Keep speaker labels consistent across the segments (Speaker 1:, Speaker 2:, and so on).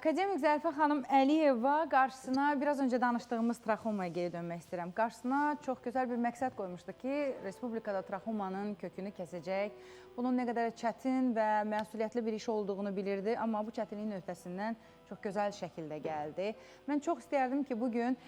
Speaker 1: Akademik Zərifə xanım Əliyeva qarşısına biraz öncə danışdığımız traxomaya geri dönmək istəyirəm. Qarşısına çox gözəl bir məqsəd qoymuşdu ki, Respublikada traxomanın kökünü kəsəcək. Bunun nə qədər çətin və məsuliyyətli bir iş olduğunu bilirdi, amma bu çətinliyin öhdəsindən çox gözəl şəkildə gəldi. Mən çox istəyərdim ki, bugün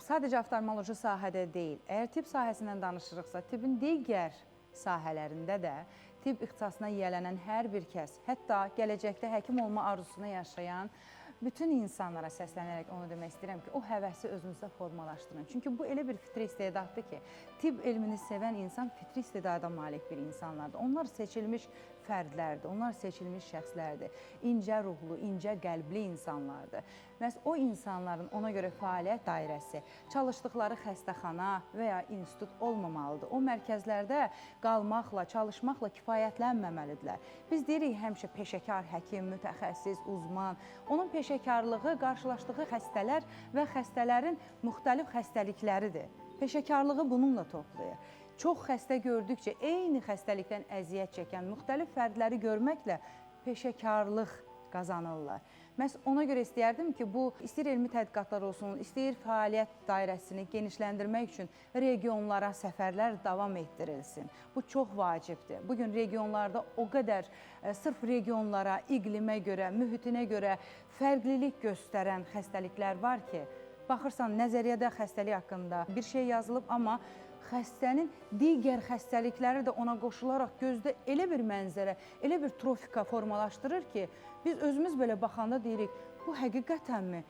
Speaker 1: sadəcə oftalmoloji sahədə deyil, əgər tibb sahəsindən danışırıqsa, tibbin digər sahələrində də tibb ixtisasına yiyələnən hər bir kəs, hətta gələcəkdə həkim olma arzusunu yaşayan bütün insanlara səslənərək onu demək istəyirəm ki, o həvəsi özünüzdə formalaşdırın. Çünki bu elə bir fitri istedaddır ki, tibb elmini sevən insan fitri istedada malik bir insanlardır. Onlar seçilmiş fərdlərdir, onlar seçilmiş şəxslərdir. İncə ruhlu, incə qəlbli insanlardır. Məhz o insanların ona görə fəaliyyət dairəsi, çalışdıqları xəstəxana və ya institut olmamalıdır. O mərkəzlərdə qalmaqla, çalışmaqla kifayətlənməməlidirlər. Biz deyirik həmişə peşəkar həkim, mütəxəssis, uzman. Onun peşəkarlığı qarşılaşdığı xəstələr və xəstələrin müxtəlif xəstəlikləridir. Peşəkarlığı bununla toplayır. Çox xəstə gördükcə eyni xəstəlikdən əziyyət çəkən müxtəlif fərdləri görməklə peşəkarlıq qazanırlar. Məhz ona görə istəyərdim ki, bu istəyir elmi tədqiqatlar olsun, istəyir fəaliyyət dairəsini genişləndirmək üçün regionlara səfərlər davam etdirilsin. Bu çox vacibdir. Bugün regionlarda o qədər sırf regionlara, iqlimə görə, mühitinə görə fərqlilik göstərən xəstəliklər var ki, baxırsan nəzəriyyədə xəstəlik haqqında bir şey yazılıb, amma xəstənin digər xəstəlikləri də ona qoşularaq gözdə elə bir mənzərə, elə bir trofika formalaşdırır ki, biz özümüz belə baxanda deyirik, bu həqiqətənmi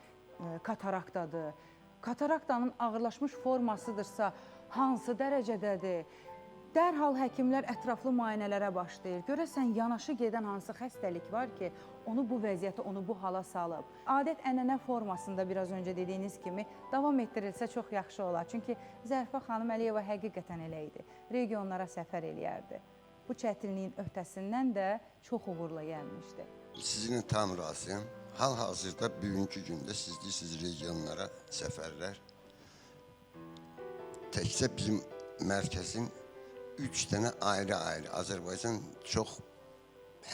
Speaker 1: kataraktadır? Kataraktanın ağırlaşmış formasıdırsa, hansı dərəcədədir? Dərhal həkimlər ətraflı müayinələrə başlayır. Görəsən, yanaşı gedən hansı xəstəlik var ki, onu bu vəziyyətə, onu bu hala salıb. Adət-ənənə formasında biraz öncə dediyiniz kimi davam etdirilsə çox yaxşı olar. Çünki Zərifə xanım Əliyeva həqiqətən elə idi. Regionlara səfər eləyərdi. Bu çətinliyin öhdəsindən də çox uğurla gəlmişdi.
Speaker 2: Sizinlə tam razıyam. Hal-hazırda bugünkü gündə siz deyirsiniz regionlara səfərlər. Təkcə bizim mərkəzin 3 dənə ayrı-ayrı. Azərbaycan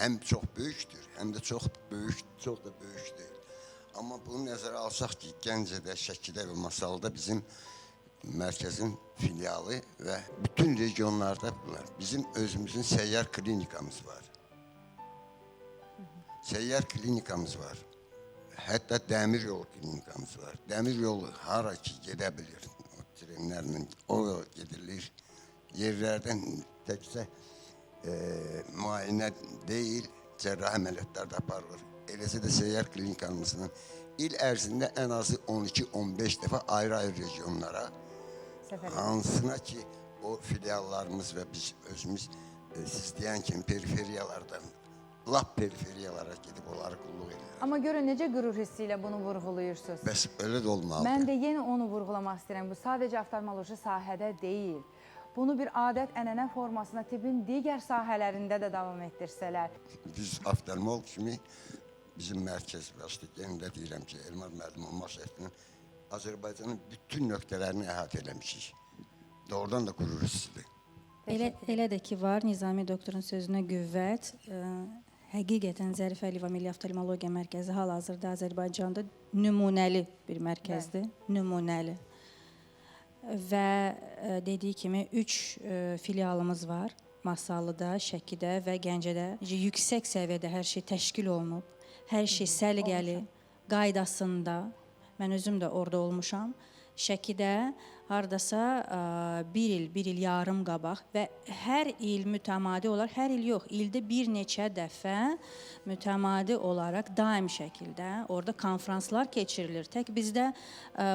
Speaker 2: həm çox böyükdür, həm də çox da böyük deyil. Amma bunu nəzərə alsaq ki, Gəncədə, Şəkidə və Masalda bizim mərkəzin filialı və bütün regionlarda bunlar. Bizim özümüzün səyyar klinikamız var. Səyyar klinikamız var. Hətta dəmir yolu klinikamız var. Dəmir yolu hara ki gedə bilir, trenlərlə o gedilir. Yerlərdən təkcə müayinə deyil, cərrahi əməliyyatlar da aparılır. Eləsə də səyyar klinikamızın il ərzində ən azı 12-15 dəfə ayrı-ayrı regionlara, hansına ki o filiallarımız və biz özümüz siz deyən kimi periferiyalardan, lap periferiyalara gedib onları qulluq edirlər.
Speaker 1: Amma görün, necə qürur hissi ilə bunu vurğuluyursunuz.
Speaker 2: Bəs elə də olmalıdır.
Speaker 1: Mən də yenə onu vurğulamaq istəyirəm. Bu sadəcə oftalmoloji sahədə deyil. Bunu bir adət-ənənə formasına tibbin digər sahələrində də davam etdirsələr.
Speaker 2: Biz oftalmolog kimi bizim mərkəz başda yenə də deyirəm ki, Elmar müəllim olmaq şərtilə Azərbaycanın bütün nöqtələrini əhatə eləmişik. Doğrudan da qürur hissidir.
Speaker 3: Elə də ki var, Nizami doktorun sözünə qüvvət. Həqiqətən Zərifə Əliyeva Milli Oftalmologiya Mərkəzi hal-hazırda Azərbaycanda nümunəli bir mərkəzdir. Nümunəli. Və dediyi kimi 3 filialımız var. Masallıda, Şəkidə və Gəncədə. Yüksək səviyyədə hər şey təşkil olunub. Hər şey səliqəli, qaydasında. Mən özüm də orada olmuşam. Şəkidə hardasa bir il yarım qabaq və hər il mütəmadi olaraq, hər il yox, ildə bir neçə dəfə mütəmadi olaraq daim şəkildə orada konfranslar keçirilir. Tək bizdə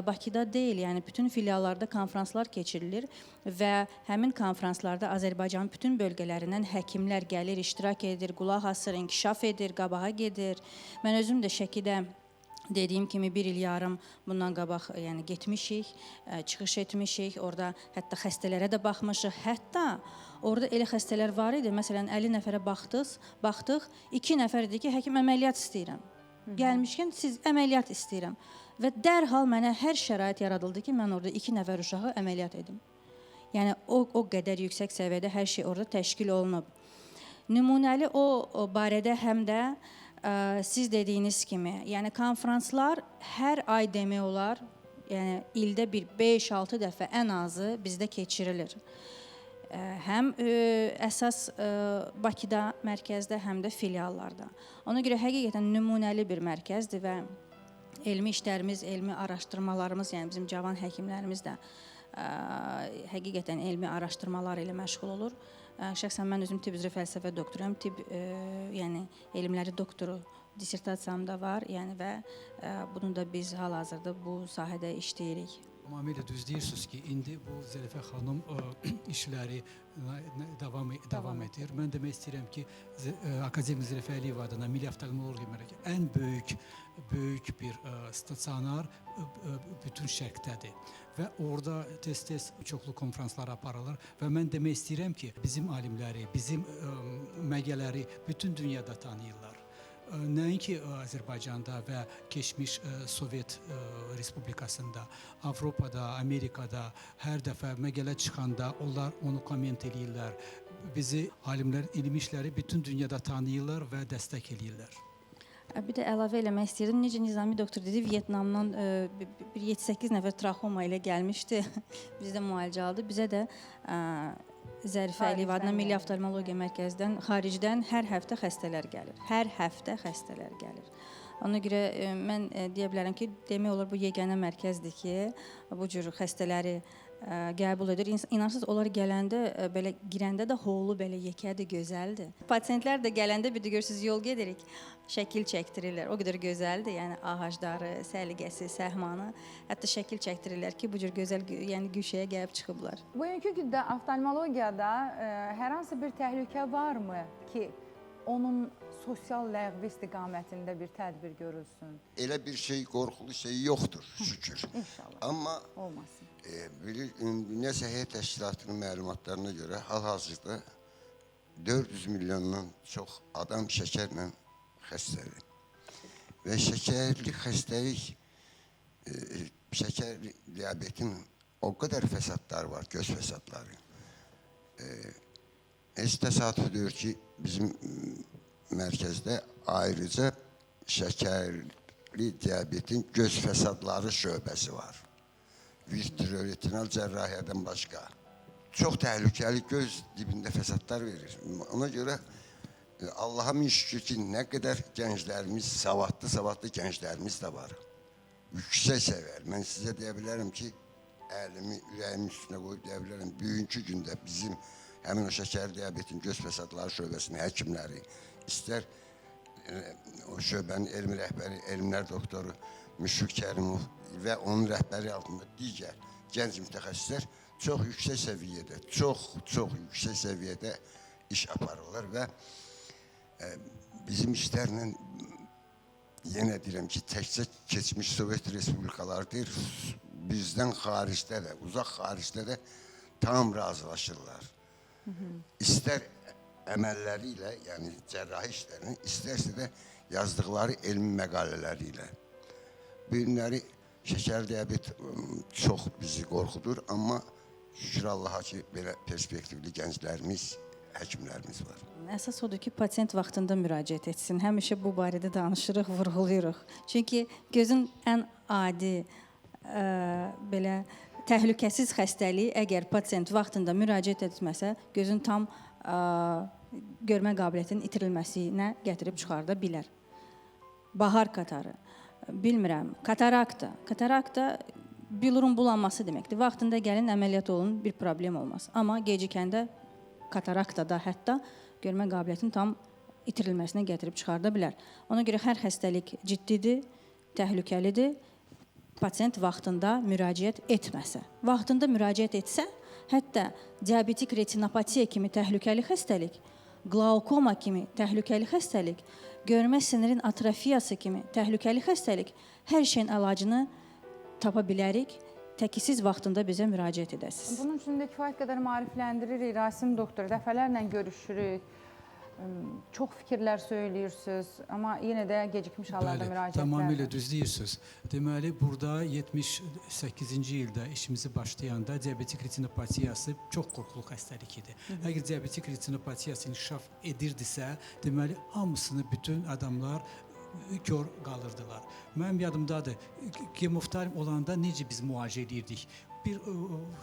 Speaker 3: Bakıda deyil, yəni bütün filiallarda konfranslar keçirilir və həmin konfranslarda Azərbaycanın bütün bölgələrindən həkimlər gəlir, iştirak edir, qulaq asır, inkişaf edir, qabağa gedir. Mən özüm də Şəkidə dediyim kimi bir il yarım bundan qabaq getmişik, çıxış etmişik, orada hətta xəstələrə də baxmışıq, hətta orada elə xəstələr var idi, məsələn 50 nəfərə baxdıq, 2 nəfər idi ki, həkim əməliyyat istəyirəm, gəlmişkən siz əməliyyat istəyirəm və dərhal mənə hər şərait yaradıldı ki, mən orada 2 nəfər uşağı əməliyyat edim. Yəni o qədər yüksək səviyyədə hər şey orada təşkil olunub. Nümunəli o barədə həm də siz dediyiniz kimi, yəni konfranslar hər ay demək olar, yəni ildə bir 5-6 dəfə ən azı bizdə keçirilir. Həm əsas Bakıda, mərkəzdə, həm də filiallarda. Ona görə həqiqətən nümunəli bir mərkəzdir və elmi işlərimiz, elmi araşdırmalarımız, yəni bizim cavan həkimlərimiz də həqiqətən elmi araşdırmalar ilə məşğul olur. Şəxsən mən özüm tibb üzrə fəlsəfə doktoram, tibb yəni elmləri doktoru dissertasiyam da var, yəni və bunu da biz hal-hazırda bu sahədə işləyirik.
Speaker 4: Tamamilə düz deyirsiniz ki, indi bu Zərifə xanım işləri davam edir. Mən demək istəyirəm ki, Akademiya Zərifə Əliyev adına Milli Oftalmologiya Mərkəzi ən böyük bir stasionar bütün şərqdədir. Və orada tez-tez çoxlu konferanslar aparılır və mən demək istəyirəm ki, bizim alimləri, bizim məqələri bütün dünyada tanıyırlar. Nəinki Azərbaycanda və keçmiş Sovet Respublikasında, Avropada, Amerikada hər dəfə məqələ çıxanda onlar onu komment edirlər. Bizi alimlər, elmi işləri bütün dünyada tanıyırlar və dəstək edirlər.
Speaker 3: Bir də əlavə eləmək istəyirdim. Necə Nizami doktor dedi, Vyetnamdan bir 7-8 nəfər traxoma ilə gəlmişdi. Bizdə müalicə aldı. Bizə də Zərifə Əliyev adına Milli Oftalmologiya Mərkəzindən, xaricdən hər həftə xəstələr gəlir. Hər həftə xəstələr gəlir. Ona görə mən deyə bilərəm ki, demək olar bu yeganə mərkəzdir ki, bu cür xəstələri qəbul edir. İnansız onlar gələndə, belə girəndə də holu, belə yekədir, gözəldir. Pasientlər də gələndə bir də görürsünüz yol gedirik, şəkil çəkdirirlər. O qədər gözəldir, yəni ağacları, səliqəsi, səhmanı, hətta şəkil çəkdirirlər ki, bu cür gözəl, yəni güşəyə gəlib çıxıblar.
Speaker 1: Bugünkü gündə oftalmologiyada hər hansı bir təhlükə varmı ki, onun sosial ləğvi istiqamətində bir tədbir görülsün?
Speaker 2: Elə bir şey, qorxulu şey yoxdur, şükür.
Speaker 1: İnşallah.
Speaker 2: Amma
Speaker 1: Olmasın.
Speaker 2: Dünya Səhiyyə Təşkilatının məlumatlarına görə hal-hazırda 400 milyondan çox adam şəkərlə xəstədir. Və şəkərli xəstəlik, şəkər diabetin o qədər fəsadları var, göz fəsadları. Heç təsadüf deyir ki, bizim mərkəzdə ayrıca şəkərli diabetin göz fəsadları şöbəsi var. Vitreoretinal cərrahiyyədən başqa. Çox təhlükəli göz dibində fəsadlar verir. Ona görə Allaha min şükür ki, nə qədər gənclərimiz, savadlı gənclərimiz də var. Yüksək səviyyəli. Mən sizə deyə bilərəm ki, əlimi ürəyimin üstünə qoyub deyə bilərəm, bugünkü gündə bizim həmin o şəkər diabetin göz fəsadları şöbəsinin həkimləri, istər o şöbənin elmi rəhbəri, elmlər doktoru Müşfiq Kərimov və onun rəhbəri altında digər gənc mütəxəssislər çox yüksək səviyyədə, çox yüksək səviyyədə iş aparırlar və bizim işlərlə yenə deyirəm ki, təkcə keçmiş Sovet Respublikaları deyir, bizdən xaricdə də, uzaq xaricdə də tam razılaşırlar. İstər əməlləri ilə, yəni cərrahi işlərini, istərsə də yazdıqları elmi məqalələri ilə. Bu günləri şəkər diabet çox bizi qorxudur, amma şükür Allaha ki, belə perspektivli gənclərimiz, həkimlərimiz var.
Speaker 3: Əsas odur ki, pasient vaxtında müraciət etsin. Həmişə bu barədə danışırıq, vurğulayırıq. Çünki gözün ən adi, belə təhlükəsiz xəstəliyi əgər pasient vaxtında müraciət etməsə, gözün tam görmə qabiliyyətinin itirilməsinə gətirib çıxarda bilər. Bahar qatarı, bilmirəm, katarakta. Katarakta bilirun bulanması deməkdir. Vaxtında gəlin, əməliyyat olun, bir problem olmaz. Amma gecikəndə kataraktada hətta görmə qabiliyyətinin tam itirilməsinə gətirib çıxarda bilər. Ona görə hər xəstəlik ciddidir, təhlükəlidir. Pasient vaxtında müraciət etməsə. Vaxtında müraciət etsə, hətta diabetik retinopatiya kimi təhlükəli xəstəlik, qlaukoma kimi təhlükəli xəstəlik, görmə sinirin atrofiyası kimi təhlükəli xəstəlik, hər şeyin əlacını tapa bilərik, təki siz vaxtında bizə müraciət edəsiniz.
Speaker 1: Bunun üçün də kifayət qədər maarifləndiririk, Rasim doktor, dəfələrlə görüşürük. Çox fikirlər söyləyirsiniz, amma yenə də gecikmiş hallarda
Speaker 4: Bəli,
Speaker 1: müraciətlər.
Speaker 4: tamamilə düzləyirsiniz. Deməli, burada 78-ci ildə işimizi başlayanda diabetik retinopatiyası çox qorxulu xəstəlik idi. Əgər diabetik retinopatiyası inkişaf edirdisə, deməli, hamısını bütün adamlar kör qalırdılar. Mənim yadımdadır, gemoftalm olanda necə biz müalicə edirdik?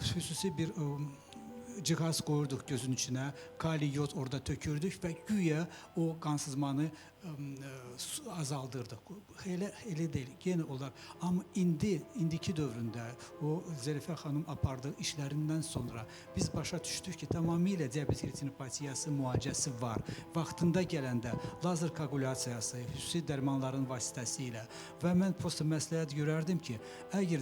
Speaker 4: Xüsusi bir cihaz qoyurduq gözün içinə, kali yod orada tökürdük və güya o qansızmanı azaldırdıq. Elə deyil, yenə olar. Amma indiki dövründə o Zərifə xanım apardığı işlərindən sonra biz başa düşdük ki, tamamilə diabetik retinopatiyası müalicəsi var. Vaxtında gələndə lazer koagulyasiyası, xüsusi dərmanların vasitəsilə və mən prosta məsləhət görərdim ki, əgər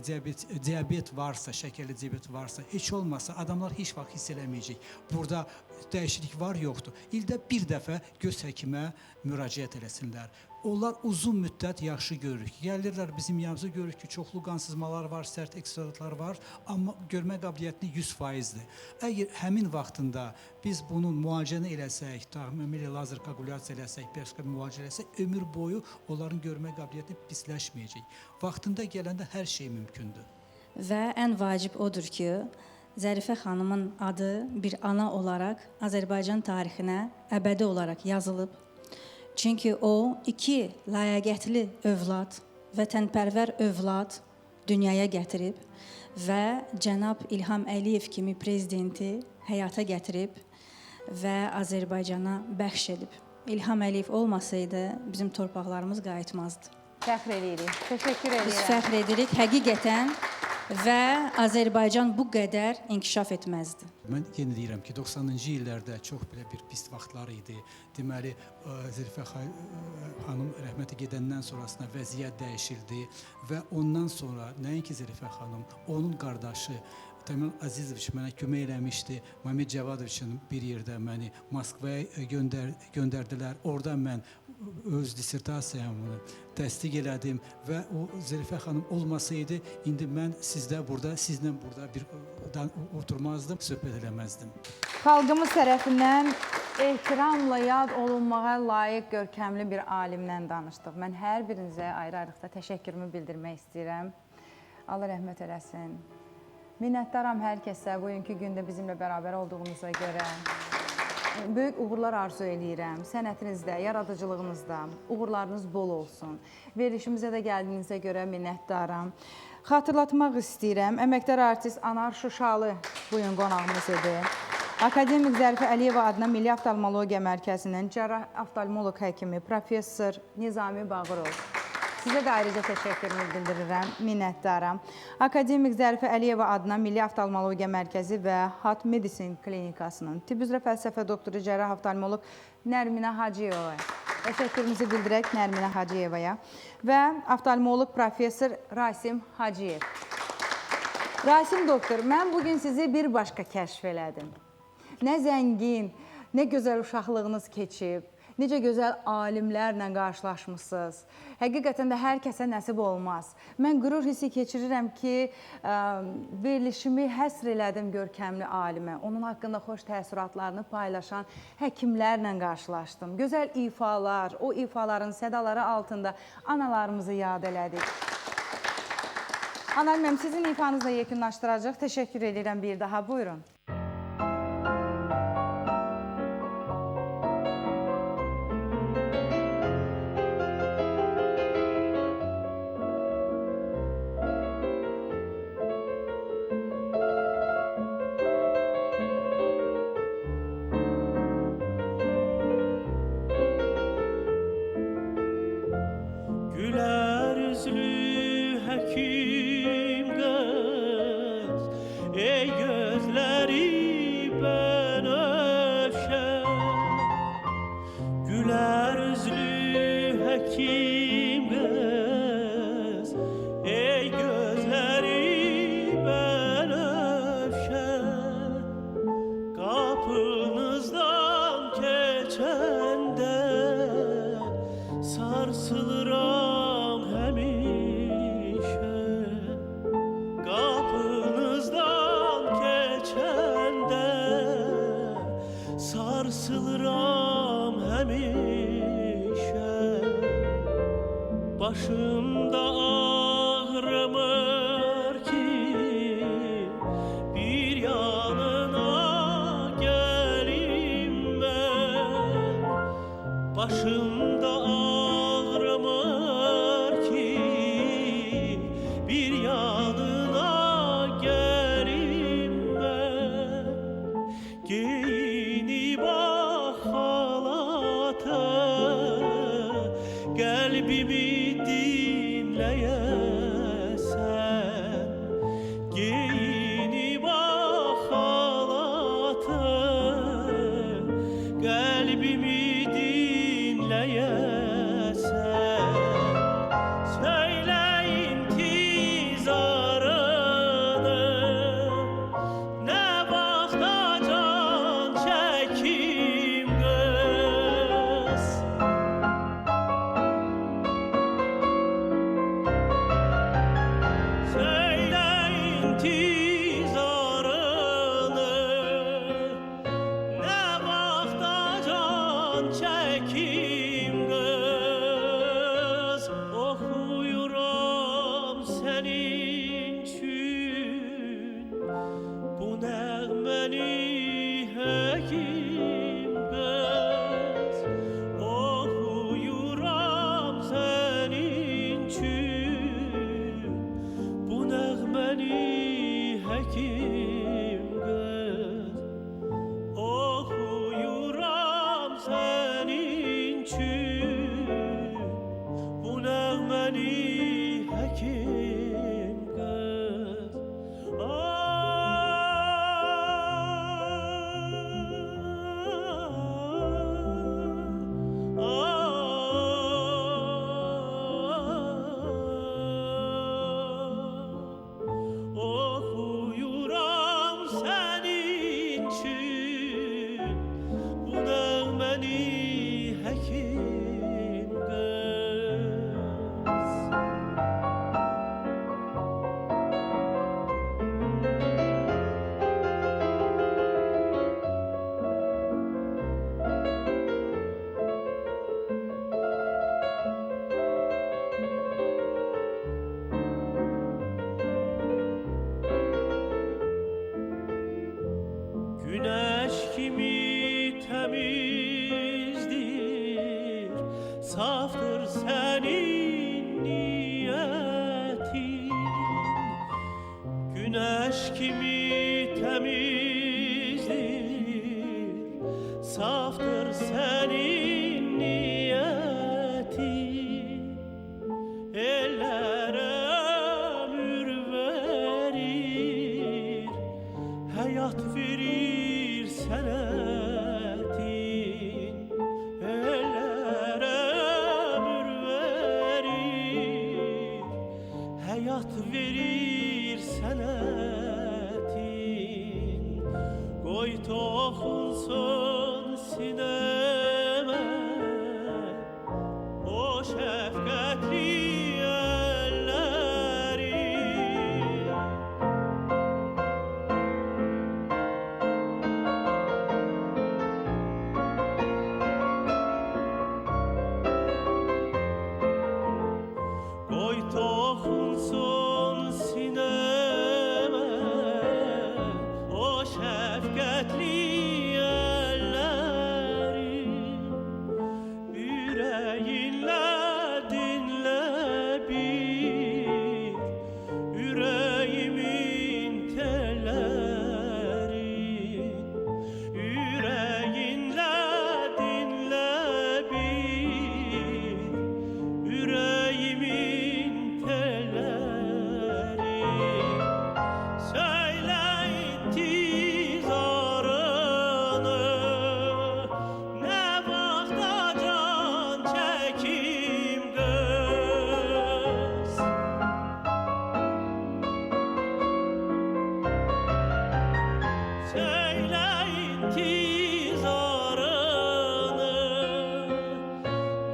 Speaker 4: diabet varsa, şəkərli diabet varsa, heç olmasa adamlar heç vaxt hiss eləməyəcək. Burada dəyişiklik var, yoxdur. İldə bir dəfə göz həkimə müraciət eləsinlər. Onlar uzun müddət yaxşı görürük. Gəlirlər bizim yanımıza, görürük ki, çoxlu qansızmalar var, sərt ekstradlar var, amma görmə qabiliyyətini 100%-dir. Əgər həmin vaxtında biz bunun müalicəni eləsək, tamamilə lazer koagulyasiya eləsək, başqa müalicə eləsək, ömür boyu onların görmə qabiliyyəti pisləşməyəcək. Vaxtında gələndə hər şey mümkündür.
Speaker 3: Və ən vacib odur ki, Zərifə xanımın adı bir ana olaraq Azərbaycan tarixinə əbədi olaraq yazılıb. Çünki o, 2 layiqətli övlad, vətənpərvər övlad dünyaya gətirib və cənab İlham Əliyev kimi prezidenti həyata gətirib və Azərbaycana bəxş edib. İlham Əliyev olmasaydı, bizim torpaqlarımız qayıtmazdı.
Speaker 1: Fəxr edirik, təşəkkür edirəm.
Speaker 3: Biz fəxr edirik, həqiqətən və Azərbaycan bu qədər inkişaf etməzdi.
Speaker 4: Mən yenə deyirəm ki, 90-cı illərdə çox belə bir pis vaxtlar idi. Deməli, Zərifə xanım rəhmətə gedəndən sonrasında vəziyyət dəyişildi və ondan sonra nəinki Zərifə xanım, onun qardaşı Təmin Əzizoviç mənə kömək eləmişdi. Məmid Cəvadoviçin bir yerdə məni Moskvaya göndərdilər. Orada mən öz dissertasiyamı təsdiq elədim və o Zərifə xanım olmasaydı, indi mən sizlə burada bir oturmazdım, söhbət eləməzdim.
Speaker 1: Xalqımız tərəfindən ehtiramla yad olunmağa layiq görkəmli bir alimdən danışdıq. Mən hər birinizə ayrı-ayrılıqda təşəkkürümü bildirmək istəyirəm. Allah rəhmət eləsin. Minnətdaram hər kəsə bugünkü gündə bizimlə bərabər olduğunuza görə. Böyük uğurlar arzu eləyirəm. Sənətinizdə, yaradıcılığınızda uğurlarınız bol olsun. Verilişimizə də gəldiyinizə görə minnətdaram. Xatırlatmaq istəyirəm, əməkdar artist Anar Şuşalı bugün qonağımız idi. Akademik Zərifə Əliyeva adına Milli Oftalmologiya Mərkəzinin cərrah oftalmoloq həkimi Professor Nizami Bağırov. Sizə də ayrıca təşəkkürümü bildirirəm, minnətdaram. Akademik Zərifə Əliyeva adına Milli Oftalmologiya Mərkəzi və Hat Medicine Klinikasının tibb üzrə fəlsəfə doktoru cərrah oftalmoloq Nərminə Hacıyevaya. Təşəkkürümüzü bildirək Nərminə Hacıyevaya və oftalmoloq professor Rasim Hacıyev. Rasim doktor, mən bugün sizi bir başqa kəşf elədim. Nə zəngin, nə gözəl uşaqlığınız keçib, necə gözəl alimlərlə qarşılaşmışsınız. Həqiqətən də hər kəsə nəsib olmaz. Mən qürur hissi keçirirəm ki, verilişimi həsr elədim görkəmli alimə. Onun haqqında xoş təəssüratlarını paylaşan həkimlərlə qarşılaşdım. Gözəl ifalar, o ifaların sədaları altında analarımızı yad elədik. Anar müəllim, sizin ifanızla yekunlaşdıracaq. Təşəkkür edirəm bir daha. Buyurun.
Speaker 5: Kapınızdan geçen Başımda ağrımır ki bir yanına gelim ben. Başımda ağrımır ki bir yanına gelim ben. Giyini bak halata, kalbimi dinleyesen. Giyini bak halata, kalbimi dinleyesen. Söyle intizarını, ne vakta can çekim kız. Söyle intizarını, ne vakta can çekim kız. Okuyuram senin için bu nəğməni həkim qız. Oxuyuram sənin üçün bu nəğməni həkim qız. Oxuyuram sənin üçün bu nəğməni həkim qız. Oxuyuram sənin üçün bu nəğməni həkim qız. Güneş kimi temizdir, saftır senin niyetin. Güneş kimi temizdir, saftır senin niyetin. Ellere ömür verir, hayat verir senetin. Ellere ömür verir, hayat verir senetin. Koy toxunsun sineme o şefkatli ellerin. Koy toxunsun sineme o şefkatli ellerin. Yüreğinle dinle bir yüreğimin tellerin. Yüreğinle dinle bir yüreğimin tellerin. Söyle intizarını, ne vakta can çekim kız. Söyle intizarını,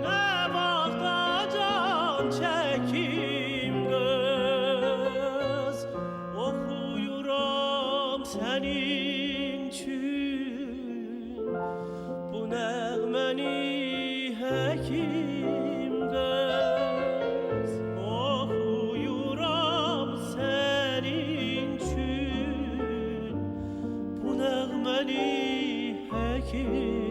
Speaker 5: ne vakta can çekim kız. Okuyuram senin için bu nəğməni həkim qız. məni həkim